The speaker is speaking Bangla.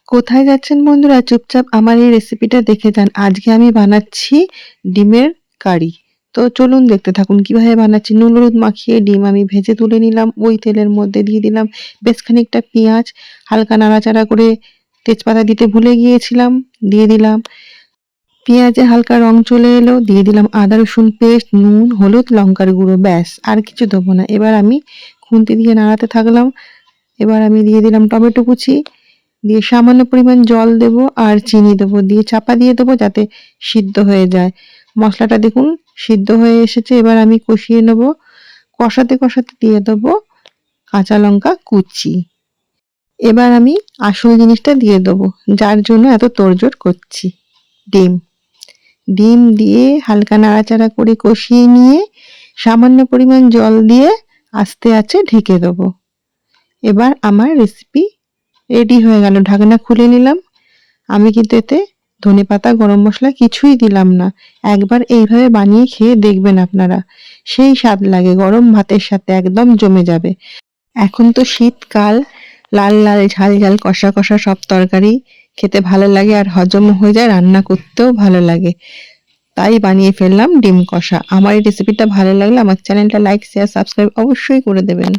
কোথায় যাচ্ছেন বন্ধুরা? চুপচাপ আমার এই রেসিপিটা দেখে যান। আজকে আমি বানাচ্ছি ডিমের কারি। তো চলুন দেখতে থাকুন কিভাবে বানাচ্ছি। নুন হলুদ মাখিয়ে ডিম আমি ভেজে তুলে নিলাম। ওই তেলের মধ্যে দিয়ে দিলাম বেশ খানিকটা পেঁয়াজ, হালকা নাড়াচাড়া করে তেজপাতা দিতে ভুলে গিয়েছিলাম, দিয়ে দিলাম। পেঁয়াজে হালকা রং চলে এলো, দিয়ে দিলাম আদা রসুন পেস্ট, নুন, হলুদ, লঙ্কার গুঁড়ো, ব্যাস আর কিছু দেবো না। এবার আমি খুন্তি দিয়ে নাড়াতে থাকলাম। এবার আমি দিয়ে দিলাম টমেটো কুচি, দিয়ে সামান্য পরিমাণ জল দেব আর চিনি দেবো, দিয়ে চাপা দিয়ে দেবো যাতে সিদ্ধ হয়ে যায়। মশলাটা দেখুন সিদ্ধ হয়ে এসেছে। এবার আমি কষিয়ে নেব। কষাতে কষাতে দিয়ে দেবো কাঁচা লঙ্কা কুচি। এবার আমি আসল জিনিসটা দিয়ে দেবো, যার জন্য এত তোড়জোড় করছি। ডিম ডিম দিয়ে হালকা নাড়াচাড়া করে কষিয়ে নিয়ে সামান্য পরিমাণ জল দিয়ে আস্তে আঁচে ঢেকে দেবো। এবার আমার রেসিপি রেডি হয়ে গেল। ঢাকনা খুলে নিলাম। আমি কিন্তু এতে ধনেপাতা গরম মশলা কিছুই দিলাম না। একবার এইভাবে বানিয়ে খেয়ে দেখবেন আপনারা, সেই স্বাদ লাগে। গরম ভাতের সাথে একদম জমে যাবে। এখন তো শীতকাল, লাল লাল ঝাল ঝাল কষা কষা সব তরকারি খেতে ভালো লাগে আর হজম হয়ে যায়, রান্না করতেও ভালো লাগে। তাই বানিয়ে ফেললাম ডিম কষা। আমার এই রেসিপিটা ভালো লাগলে আমার চ্যানেলটা লাইক শেয়ার সাবস্ক্রাইব অবশ্যই করে দেবেন।